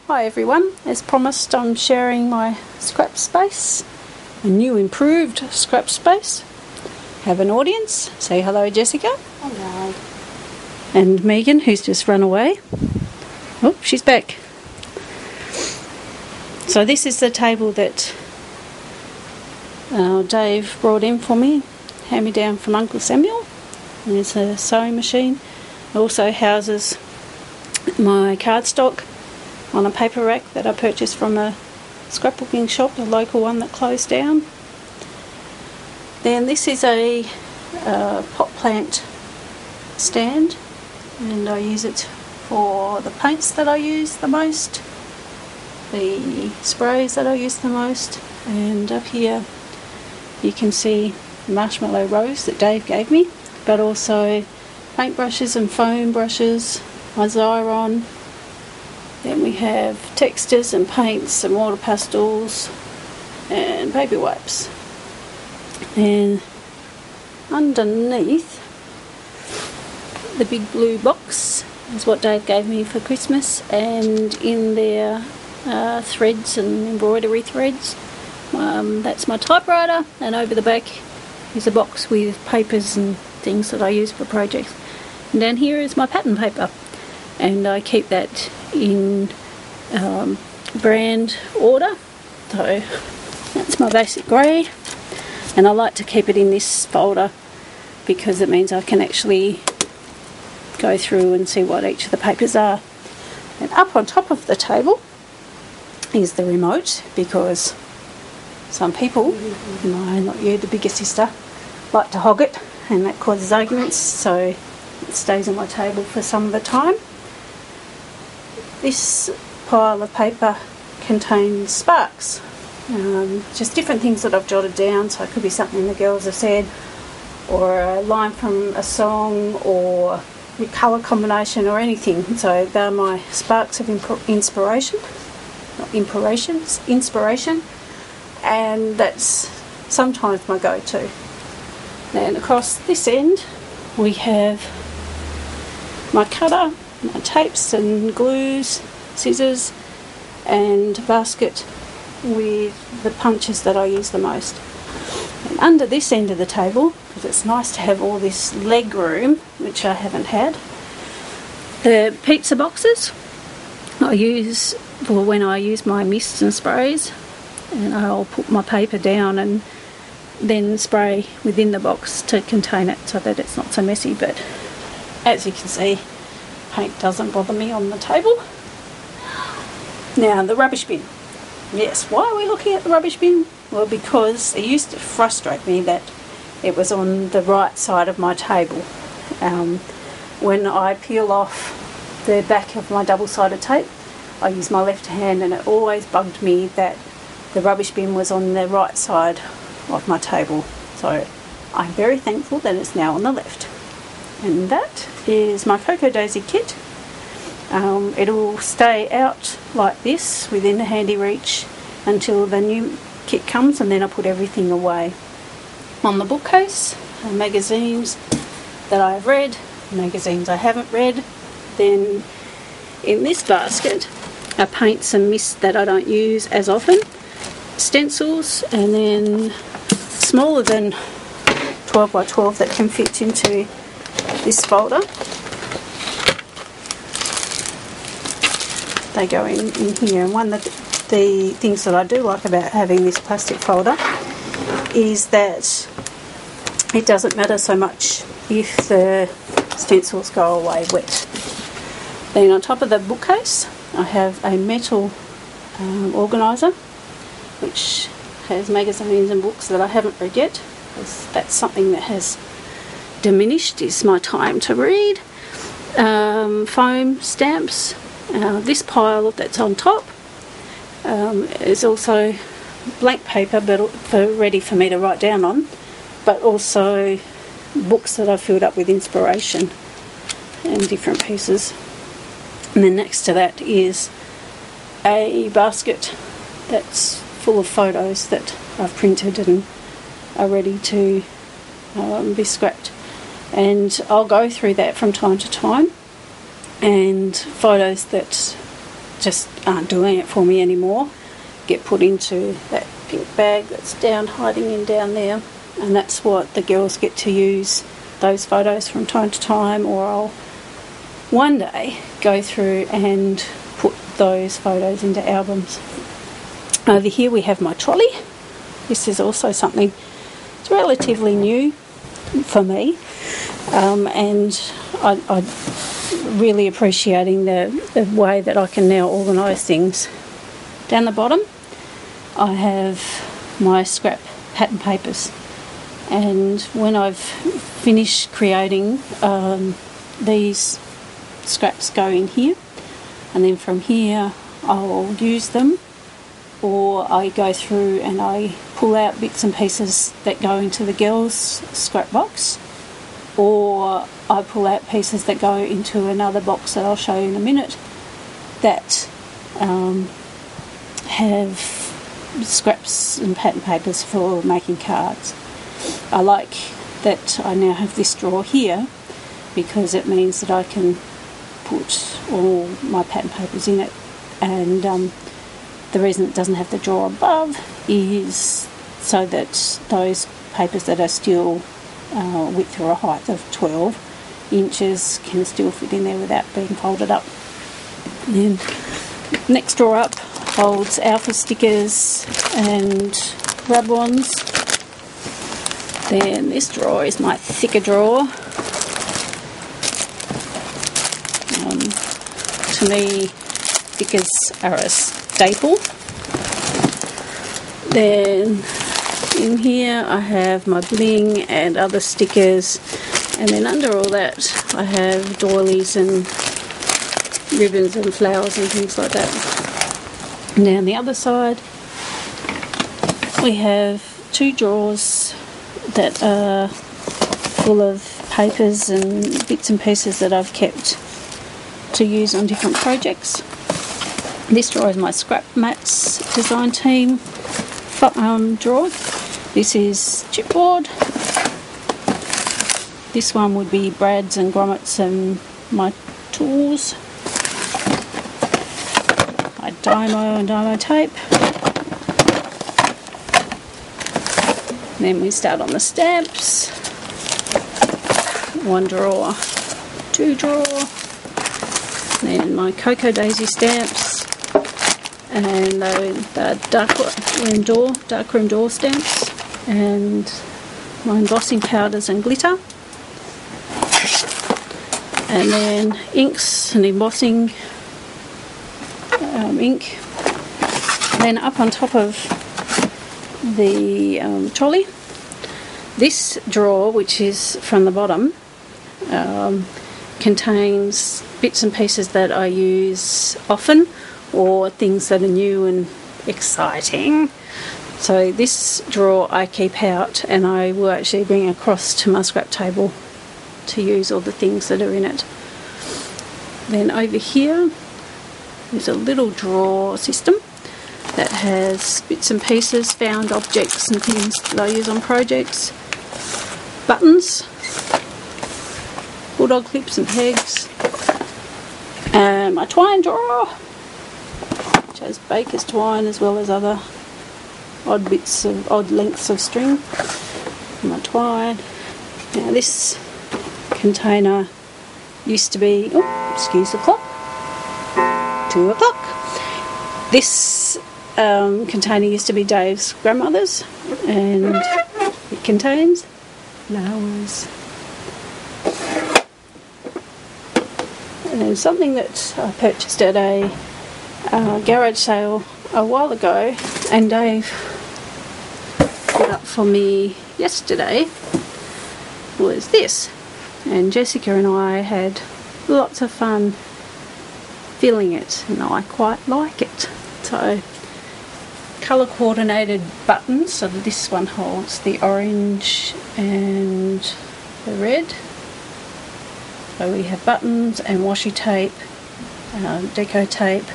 Hi everyone, as promised I'm sharing my scrap space, a new improved scrap space. Have an audience, say hello Jessica. Hello. And Megan, who's just run away. Oh, she's back. So this is the table that Dave brought in for me, hand me down from Uncle Samuel. There's a sewing machine. It also houses my cardstock on a paper rack that I purchased from a scrapbooking shop, a local one that closed down. Then this is a pot plant stand, and I use it for the paints that I use the most, the sprays that I use the most, and up here you can see Marshmallow Rose that Dave gave me, but also paintbrushes and foam brushes, my Xyron. Then we have textures and paints and water pastels and baby wipes. And underneath the big blue box is what Dave gave me for Christmas, and in there threads and embroidery threads. That's my typewriter, and over the back is a box with papers and things that I use for projects. And down here is my pattern paper, and I keep that in brand order. So that's my basic grade, and I like to keep it in this folder because it means I can actually go through and see what each of the papers are. And up on top of the table is the remote, because some people, no, not you, the bigger sister, like to hog it, and that causes arguments, so it stays on my table for some of the time. This pile of paper contains sparks, just different things that I've jotted down, so it could be something the girls have said, or a line from a song, or a colour combination, or anything. So they're my sparks of inspiration, and that's sometimes my go-to. Then across this end we have my cutter, my tapes and glues, scissors, and a basket with the punches that I use the most. And under this end of the table, because it's nice to have all this leg room, which I haven't had, the pizza boxes I use for when I use my mists and sprays, and I'll put my paper down and then spray within the box to contain it so that it's not so messy. But as you can see, paint doesn't bother me on the table. Now the rubbish bin. Yes, why are we looking at the rubbish bin? Well, because it used to frustrate me that it was on the right side of my table. When I peel off the back of my double-sided tape, I use my left hand, and it always bugged me that the rubbish bin was on the right side of my table. So I'm very thankful that it's now on the left. And that is my Cocoa Daisy kit. It'll stay out like this within handy reach until the new kit comes, and then I put everything away. On the bookcase are magazines that I've read, magazines I haven't read. Then in this basket are paints and mists that I don't use as often, stencils, and then smaller than 12 by 12 that can fit into this folder. They go in here, and one of the things that I do like about having this plastic folder is that it doesn't matter so much if the stencils go away wet. Then on top of the bookcase I have a metal organiser which has magazines and books that I haven't read yet, because that's something that has diminished, is my time to read. Foam stamps. This pile that's on top is also blank paper, but ready for me to write down on, but also books that I've filled up with inspiration and different pieces. And then next to that is a basket that's full of photos that I've printed and are ready to be scrapped. And I'll go through that from time to time, and photos that just aren't doing it for me anymore get put into that pink bag that's hiding in down there, and that's what the girls get to use those photos from time to time, or I'll one day go through and put those photos into albums. Over here we have my trolley. This is also something that's relatively new for me, and I really appreciating the way that I can now organise things. Down the bottom I have my scrap pattern papers, and when I've finished creating these scraps go in here, and then from here I'll use them, or I go through and I pull out bits and pieces that go into the girls' scrap box, or I pull out pieces that go into another box that I'll show you in a minute that have scraps and pattern papers for making cards. I like that I now have this drawer here because it means that I can put all my pattern papers in it, and the reason it doesn't have the drawer above is so that those papers that are still width or a height of 12 inches can still fit in there without being folded up. And then next drawer up holds alpha stickers and rub-ons. Then this drawer is my thicker drawer. To me, stickers are a staple. Then in here I have my bling and other stickers, and then under all that I have doilies and ribbons and flowers and things like that. And down the other side we have two drawers that are full of papers and bits and pieces that I've kept to use on different projects. This drawer is my scrap mats design team drawer. This is chipboard. This one would be brads and grommets and my tools. My Dymo and Dymo tape. Then we start on the stamps. One drawer, two drawer. Then my Cocoa Daisy stamps, and the darkroom door stamps, and my embossing powders and glitter, and then inks and embossing ink. Then up on top of the trolley, this drawer, which is from the bottom, contains bits and pieces that I use often, or things that are new and exciting. So this drawer I keep out, and I will actually bring across to my scrap table to use all the things that are in it. Then over here there's a little drawer system that has bits and pieces, found objects and things that I use on projects, buttons, bulldog clips and pegs, and my twine drawer, which has baker's twine as well as other odd lengths of string. And my twine. Now this container used to be, oh, excuse the clock, 2 o'clock. This container used to be Dave's grandmother's, and it contains flowers. And something that I purchased at a garage sale a while ago, and Dave put up for me yesterday, was this. And Jessica and I had lots of fun filling it, and I quite like it. So, colour coordinated buttons, so this one holds the orange and the red. So we have buttons and washi tape, deco tape,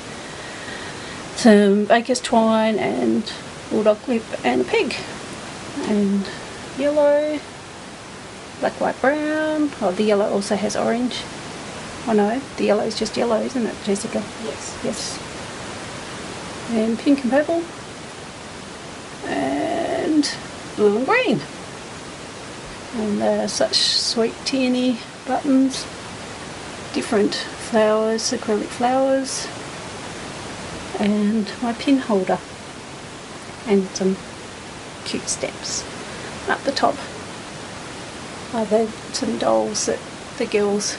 some baker's twine and bulldog clip and a peg. And yellow, black, white, brown. Oh, the yellow also has orange. Oh no, the yellow is just yellow, isn't it, Jessica? Yes. Yes. and pink and purple and blue and green. And they're such sweet teeny buttons, different flowers, acrylic flowers, and my pin holder and some cute stamps up the top. I've had some dolls that the girls,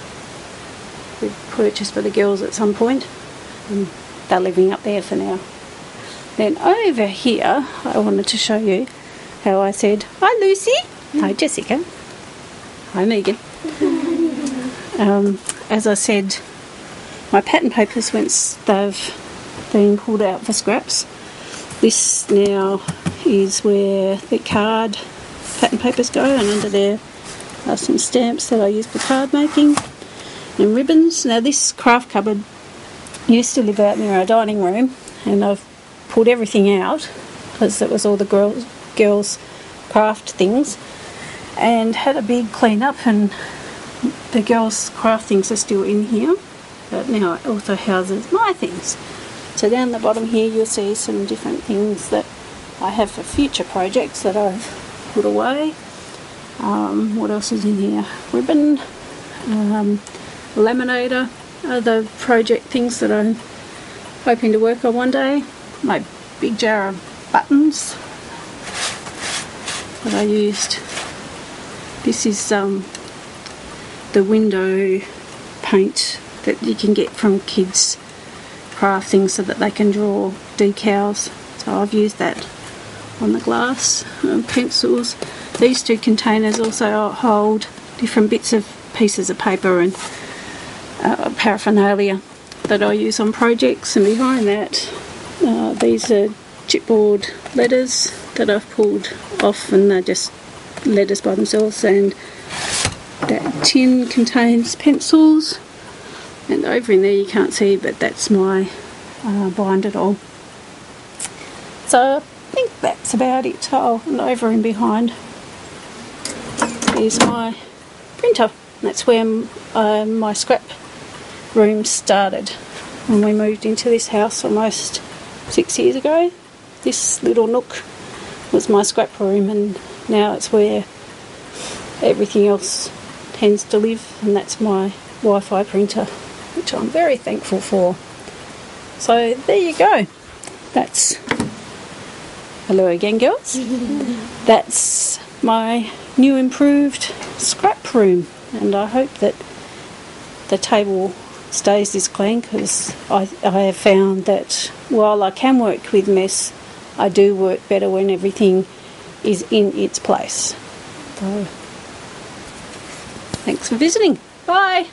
we've purchased for the girls at some point, and they're living up there for now. Then over here I wanted to show you how I said hi Lucy, hi Jessica, hi Megan. As I said, my pattern papers, once they've been pulled out for scraps, this now is where the card pattern papers go, and under there are some stamps that I use for card making and ribbons. Now this craft cupboard used to live out near our dining room, and I've pulled everything out because it was all the girls' craft things, and had a big clean up, and the girls' craft things are still in here, but now it also houses my things. So down the bottom here you'll see some different things that I have for future projects that I've put away. What else is in here? Ribbon, laminator, other project things that I'm hoping to work on one day. My big jar of buttons that I used. This is the window paint that you can get from kids' craft things so that they can draw decals. So I've used that on the glass. Pencils. These two containers also hold different bits of pieces of paper and paraphernalia that I use on projects. And behind that, these are chipboard letters that I've pulled off, and they're just letters by themselves. And that tin contains pencils, and over in there you can't see, but that's my binder doll. So I think that's about it. Oh, and over in behind is my printer. That's where my scrap room started when we moved into this house almost 6 years ago. This little nook was my scrap room, and now it's where everything else tends to live, and that's my Wi-Fi printer, which I'm very thankful for. So there you go. That's, hello again girls. That's my new improved scrap room, and I hope that the table stays this clean, because I have found that while I can work with mess, I do work better when everything is in its place. So thanks for visiting. Bye.